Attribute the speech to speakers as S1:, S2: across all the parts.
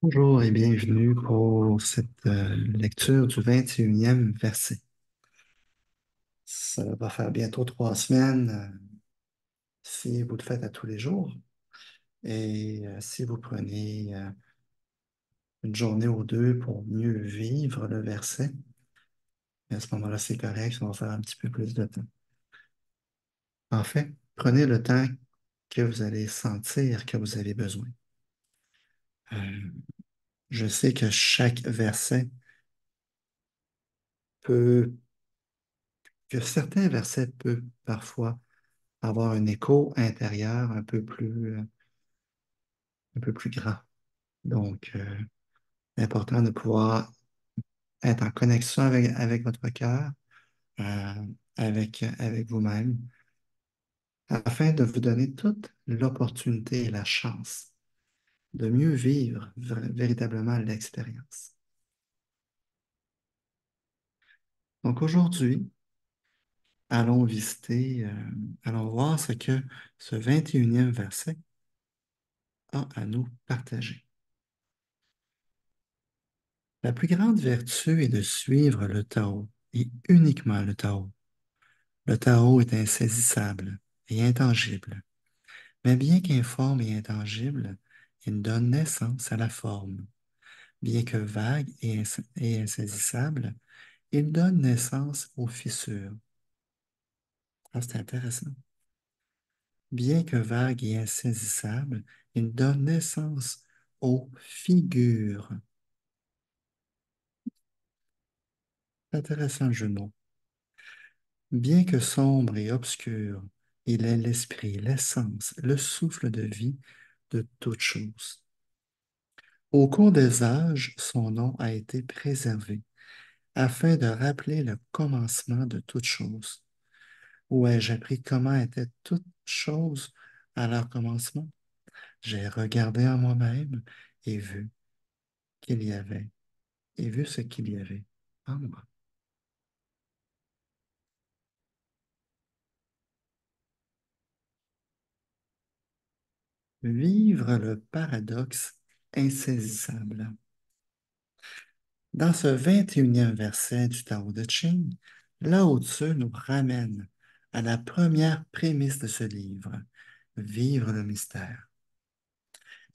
S1: Bonjour et bienvenue pour cette lecture du 21e verset. Ça va faire bientôt 3 semaines si vous le faites à tous les jours et si vous prenez une journée ou deux pour mieux vivre le verset, à ce moment-là, c'est correct, ça va faire un petit peu plus de temps. En fait, prenez le temps que vous allez sentir que vous avez besoin. Euh, je sais que chaque verset peut, que certains versets peuvent parfois avoir un écho intérieur un peu plus grand. Donc, c'est important de pouvoir être en connexion avec votre cœur, euh, avec vous-même, afin de vous donner toute l'opportunité et la chance de mieux vivre véritablement l'expérience. Donc, aujourd'hui, allons visiter, allons voir ce que ce 21e verset a à nous partager. La plus grande vertu est de suivre le Tao, et uniquement le Tao. Le Tao est insaisissable et intangible, mais bien qu'informe et intangible, il donne naissance à la forme. Bien que vague et insaisissable, il donne naissance aux fissures. Ah, c'est intéressant. Bien que vague et insaisissable, il donne naissance aux figures. Intéressant le jeu de mots. Bien que sombre et obscur, il est l'esprit, l'essence, le souffle de vie de toute chose. Au cours des âges, son nom a été préservé, afin de rappeler le commencement de toute chose. Où ai-je appris comment était toute chose à leur commencement? J'ai regardé en moi-même et vu qu'il y avait, et vu ce qu'il y avait en moi. Vivre le paradoxe insaisissable. Dans ce 21e verset du Tao de Ching, Lao Tzu nous ramène à la première prémisse de ce livre, vivre le mystère.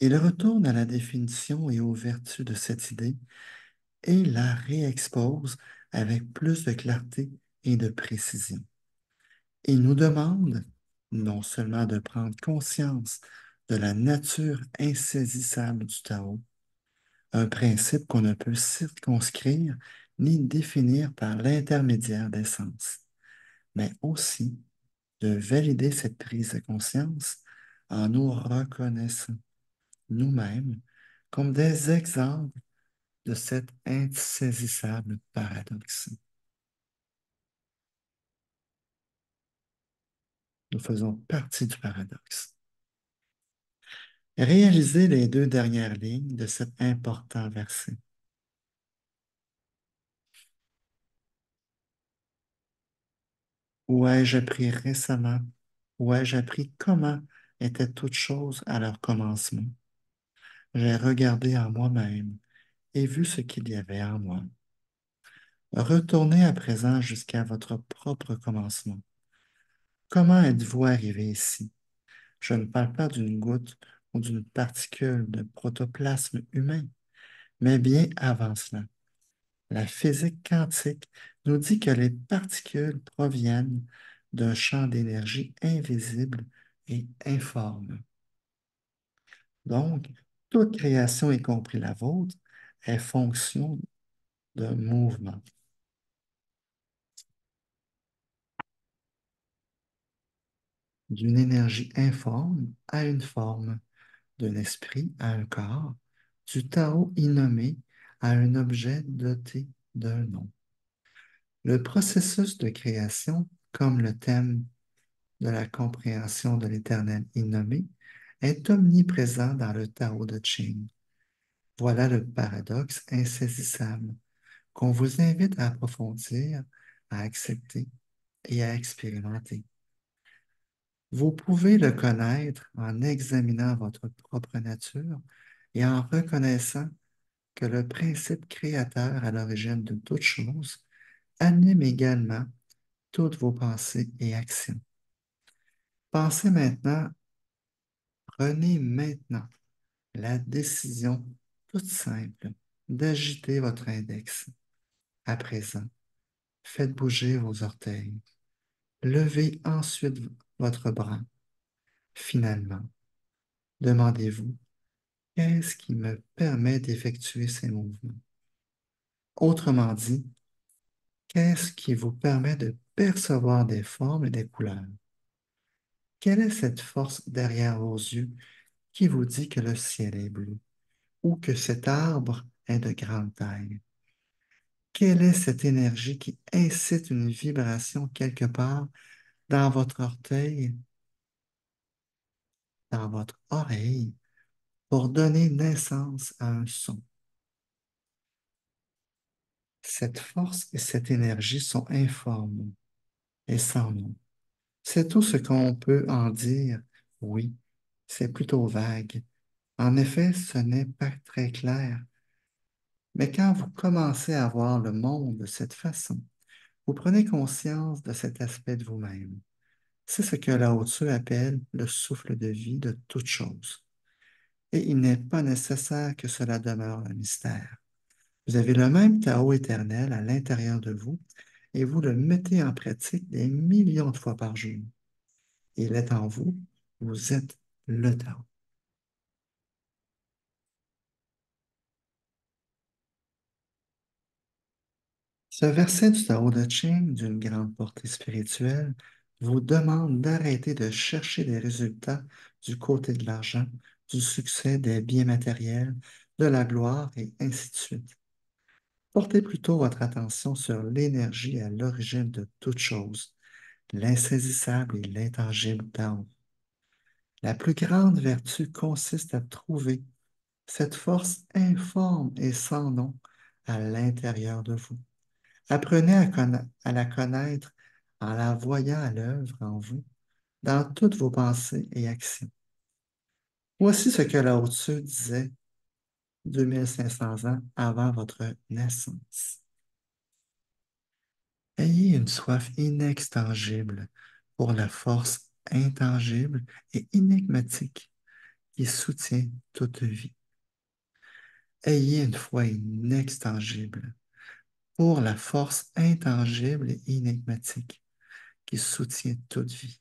S1: Il retourne à la définition et aux vertus de cette idée et la réexpose avec plus de clarté et de précision. Il nous demande non seulement de prendre conscience de la nature insaisissable du Tao, un principe qu'on ne peut circonscrire ni définir par l'intermédiaire des sens, mais aussi de valider cette prise de conscience en nous reconnaissant nous-mêmes comme des exemples de cet insaisissable paradoxe. Nous faisons partie du paradoxe. Réalisez les deux dernières lignes de cet important verset. Où ai-je appris récemment, où ai-je appris comment était toute chose à leur commencement? J'ai regardé en moi-même et vu ce qu'il y avait en moi. Retournez à présent jusqu'à votre propre commencement. Comment êtes-vous arrivé ici? Je ne parle pas d'une goutte ou d'une particule de protoplasme humain, mais bien avant cela. La physique quantique nous dit que les particules proviennent d'un champ d'énergie invisible et informe. Donc, toute création, y compris la vôtre, est fonction d'un mouvement, d'une énergie informe à une forme, d'un esprit à un corps, du Tao innommé à un objet doté d'un nom. Le processus de création, comme le thème de la compréhension de l'éternel innommé, est omniprésent dans le Tao de Ching. Voilà le paradoxe insaisissable qu'on vous invite à approfondir, à accepter et à expérimenter. Vous pouvez le connaître en examinant votre propre nature et en reconnaissant que le principe créateur à l'origine de toute chose anime également toutes vos pensées et actions. Pensez maintenant, prenez maintenant la décision toute simple d'agiter votre index. À présent, faites bouger vos orteils. Levez ensuite votre bras. Finalement, demandez-vous, qu'est-ce qui me permet d'effectuer ces mouvements? Autrement dit, qu'est-ce qui vous permet de percevoir des formes et des couleurs? Quelle est cette force derrière vos yeux qui vous dit que le ciel est bleu ou que cet arbre est de grande taille? Quelle est cette énergie qui incite une vibration quelque part dans votre orteil, dans votre oreille, pour donner naissance à un son? Cette force et cette énergie sont informes et sans nom. C'est tout ce qu'on peut en dire. Oui, c'est plutôt vague. En effet, ce n'est pas très clair. Mais quand vous commencez à voir le monde de cette façon, vous prenez conscience de cet aspect de vous-même. C'est ce que Lao Tzu appelle le souffle de vie de toute chose. Et il n'est pas nécessaire que cela demeure un mystère. Vous avez le même Tao éternel à l'intérieur de vous et vous le mettez en pratique des millions de fois par jour. Il est en vous, vous êtes le Tao. Ce verset du Tao Te Ching, d'une grande portée spirituelle, vous demande d'arrêter de chercher des résultats du côté de l'argent, du succès, des biens matériels, de la gloire et ainsi de suite. Portez plutôt votre attention sur l'énergie à l'origine de toute chose, l'insaisissable et l'intangible Tao. La plus grande vertu consiste à trouver cette force informe et sans nom à l'intérieur de vous. Apprenez à la connaître en la voyant à l'œuvre en vous, dans toutes vos pensées et actions. Voici ce que Lao Tzu disait 2500 ans avant votre naissance. Ayez une soif inextinguible pour la force intangible et énigmatique qui soutient toute vie. Ayez une foi inextinguible pour la force intangible et énigmatique qui soutient toute vie.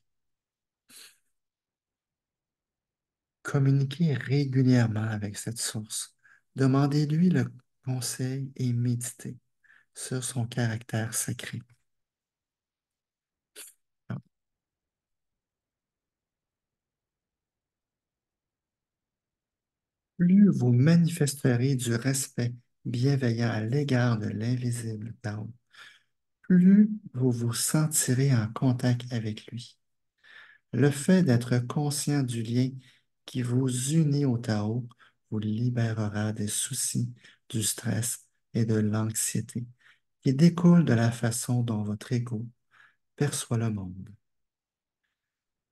S1: Communiquez régulièrement avec cette source. Demandez-lui le conseil et méditez sur son caractère sacré. Plus vous manifesterez du respect bienveillant à l'égard de l'invisible Tao, plus vous vous sentirez en contact avec lui. Le fait d'être conscient du lien qui vous unit au Tao vous libérera des soucis, du stress et de l'anxiété qui découlent de la façon dont votre ego perçoit le monde.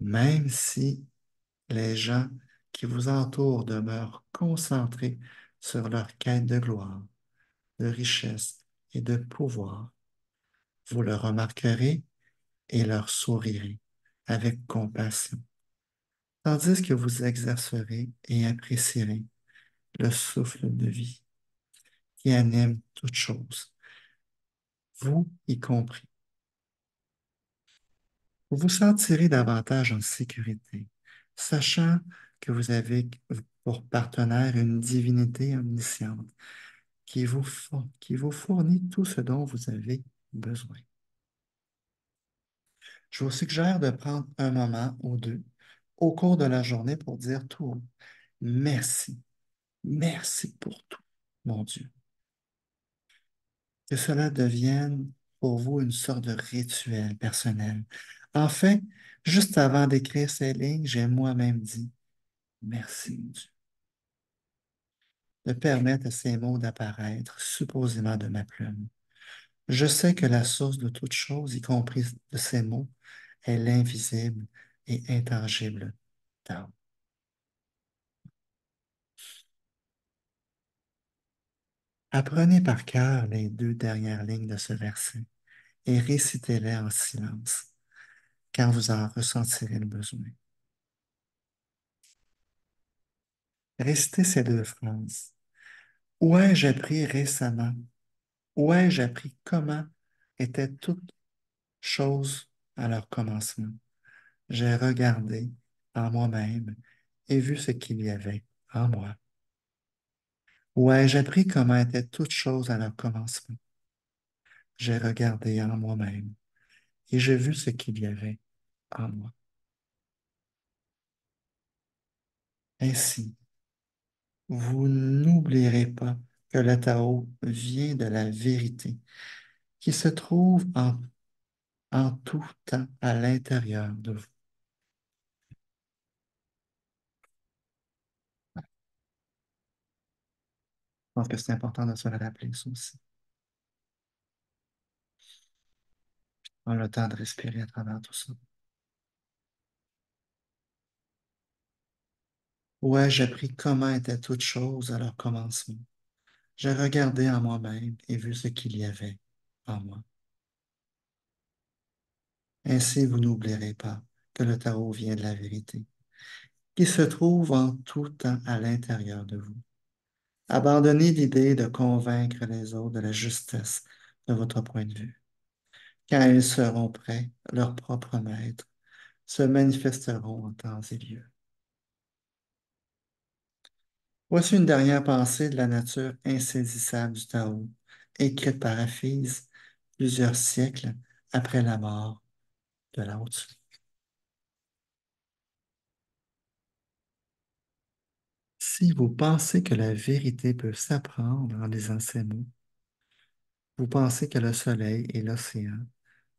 S1: Même si les gens qui vous entourent demeurent concentrés sur leur quête de gloire, de richesse et de pouvoir, vous le remarquerez et leur sourirez avec compassion, tandis que vous exercerez et apprécierez le souffle de vie qui anime toute chose, vous y compris. Vous vous sentirez davantage en sécurité, sachant que vous avez pour partenaire une divinité omnisciente qui vous fournit tout ce dont vous avez besoin. Je vous suggère de prendre un moment ou deux au cours de la journée pour dire tout haut, merci, merci pour tout, mon Dieu. Que cela devienne pour vous une sorte de rituel personnel. En fait, juste avant d'écrire ces lignes, j'ai moi-même dit merci, mon Dieu, de permettre à ces mots d'apparaître supposément de ma plume. Je sais que la source de toute chose, y compris de ces mots, est l'invisible et intangible Tao. Apprenez par cœur les deux dernières lignes de ce verset et récitez-les en silence quand vous en ressentirez le besoin. Récitez ces deux phrases. Où ai-je appris récemment? Où ai-je appris comment étaient toutes choses à leur commencement? J'ai regardé en moi-même et vu ce qu'il y avait en moi. Où ai-je appris comment étaient toutes choses à leur commencement? J'ai regardé en moi-même et j'ai vu ce qu'il y avait en moi. Ainsi, vous n'oublierez pas que le Tao vient de la vérité qui se trouve en tout temps à l'intérieur de vous. Je pense que c'est important de se le rappeler, ça aussi. On a le temps de respirer à travers tout ça. Ouais, j'ai appris comment étaient toutes choses à leur commencement. J'ai regardé en moi-même et vu ce qu'il y avait en moi. Ainsi, vous n'oublierez pas que le Tao vient de la vérité, qui se trouve en tout temps à l'intérieur de vous. Abandonnez l'idée de convaincre les autres de la justesse de votre point de vue. Quand ils seront prêts, leurs propres maîtres se manifesteront en temps et lieu. Voici une dernière pensée de la nature insaisissable du Tao, écrite par Hafiz plusieurs siècles après la mort de Lao Tzu. Si vous pensez que la vérité peut s'apprendre en lisant ces mots, vous pensez que le soleil et l'océan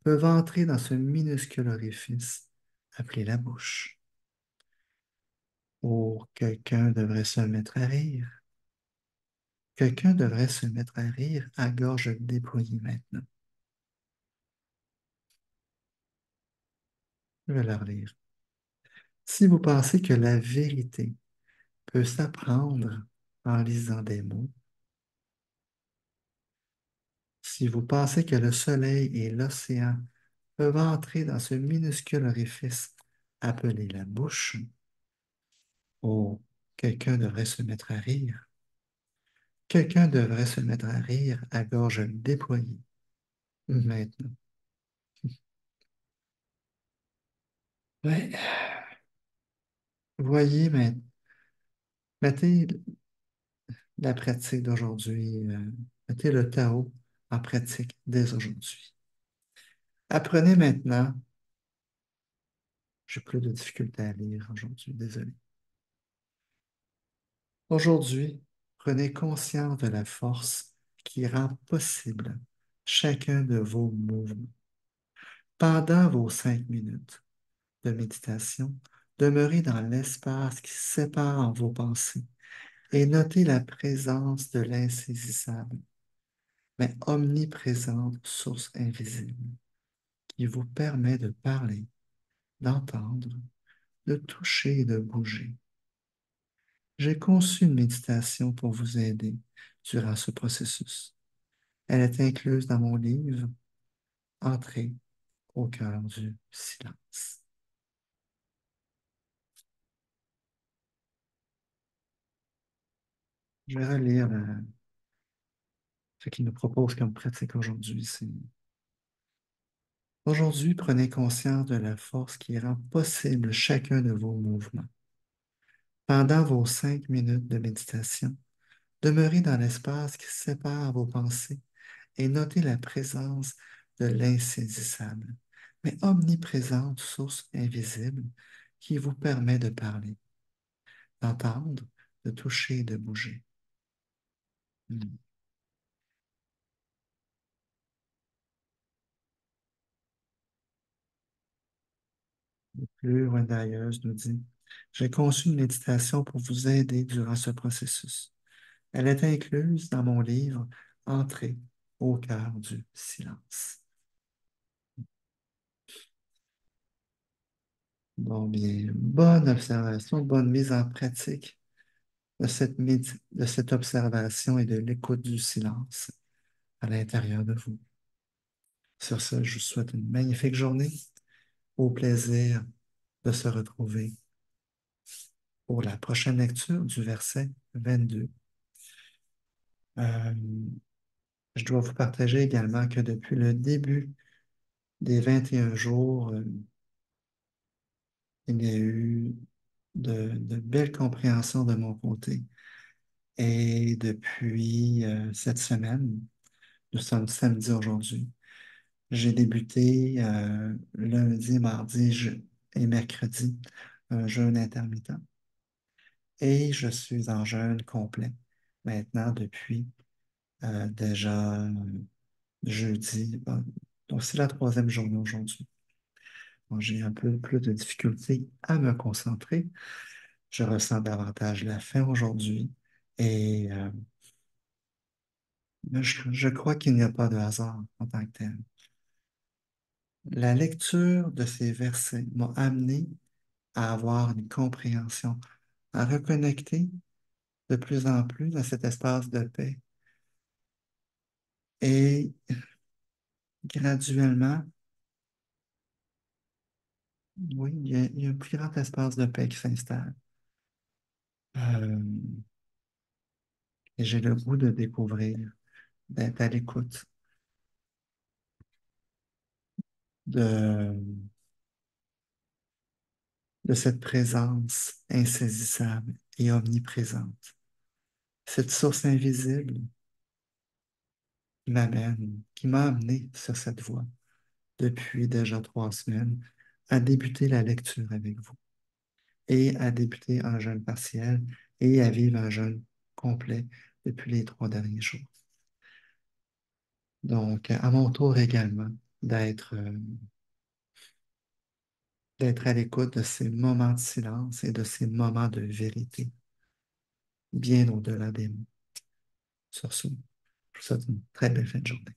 S1: peuvent entrer dans ce minuscule orifice appelé la bouche. Oh, quelqu'un devrait se mettre à rire. Quelqu'un devrait se mettre à rire à gorge déployée maintenant. Je vais leur lire. Si vous pensez que la vérité peut s'apprendre en lisant des mots, si vous pensez que le soleil et l'océan peuvent entrer dans ce minuscule orifice appelé la bouche, oh, quelqu'un devrait se mettre à rire. Quelqu'un devrait se mettre à rire à gorge déployée maintenant. Ouais. Voyez, mettez la pratique d'aujourd'hui, mettez le Tao en pratique dès aujourd'hui. Apprenez maintenant, j'ai plus de difficultés à lire aujourd'hui, désolé. Aujourd'hui, prenez conscience de la force qui rend possible chacun de vos mouvements. Pendant vos 5 minutes de méditation, demeurez dans l'espace qui sépare vos pensées et notez la présence de l'insaisissable, mais omniprésente source invisible qui vous permet de parler, d'entendre, de toucher et de bouger. J'ai conçu une méditation pour vous aider durant ce processus. Elle est incluse dans mon livre Entrez au cœur du silence. Je vais relire ce qu'il nous propose comme pratique aujourd'hui. Aujourd'hui, prenez conscience de la force qui rend possible chacun de vos mouvements. Pendant vos 5 minutes de méditation, demeurez dans l'espace qui sépare vos pensées et notez la présence de l'insaisissable, mais omniprésente source invisible qui vous permet de parler, d'entendre, de toucher et de bouger. Hmm. Plus Wendayeuse nous dit, j'ai conçu une méditation pour vous aider durant ce processus. Elle est incluse dans mon livre Entrez au cœur du silence. Bon, bien, bonne observation, bonne mise en pratique de cette observation et de l'écoute du silence à l'intérieur de vous. Sur ce, je vous souhaite une magnifique journée. Au plaisir de se retrouver pour la prochaine lecture du verset 22. Euh, je dois vous partager également que depuis le début des 21 jours, il y a eu de belles compréhensions de mon côté. Et depuis cette semaine, nous sommes samedi aujourd'hui, j'ai débuté lundi, mardi et mercredi un jeûne intermittent. Et je suis en jeûne complet maintenant depuis déjà jeudi. Bon, donc, c'est la troisième journée aujourd'hui. Bon, j'ai un peu plus de difficulté à me concentrer. Je ressens davantage la faim aujourd'hui et je crois qu'il n'y a pas de hasard en tant que tel. La lecture de ces versets m'a amené à avoir une compréhension, à reconnecter de plus en plus à cet espace de paix. Et graduellement, oui, il y a un plus grand espace de paix qui s'installe. Euh, et j'ai le goût de découvrir, d'être à l'écoute de, de cette présence insaisissable et omniprésente. Cette source invisible qui m'a amené sur cette voie depuis déjà 3 semaines à débuter la lecture avec vous et à débuter un jeûne partiel et à vivre un jeûne complet depuis les 3 derniers jours. Donc, à mon tour également, d'être d'être à l'écoute de ces moments de silence et de ces moments de vérité, bien au-delà des mots. Sur ce, je vous souhaite une très belle fin de journée.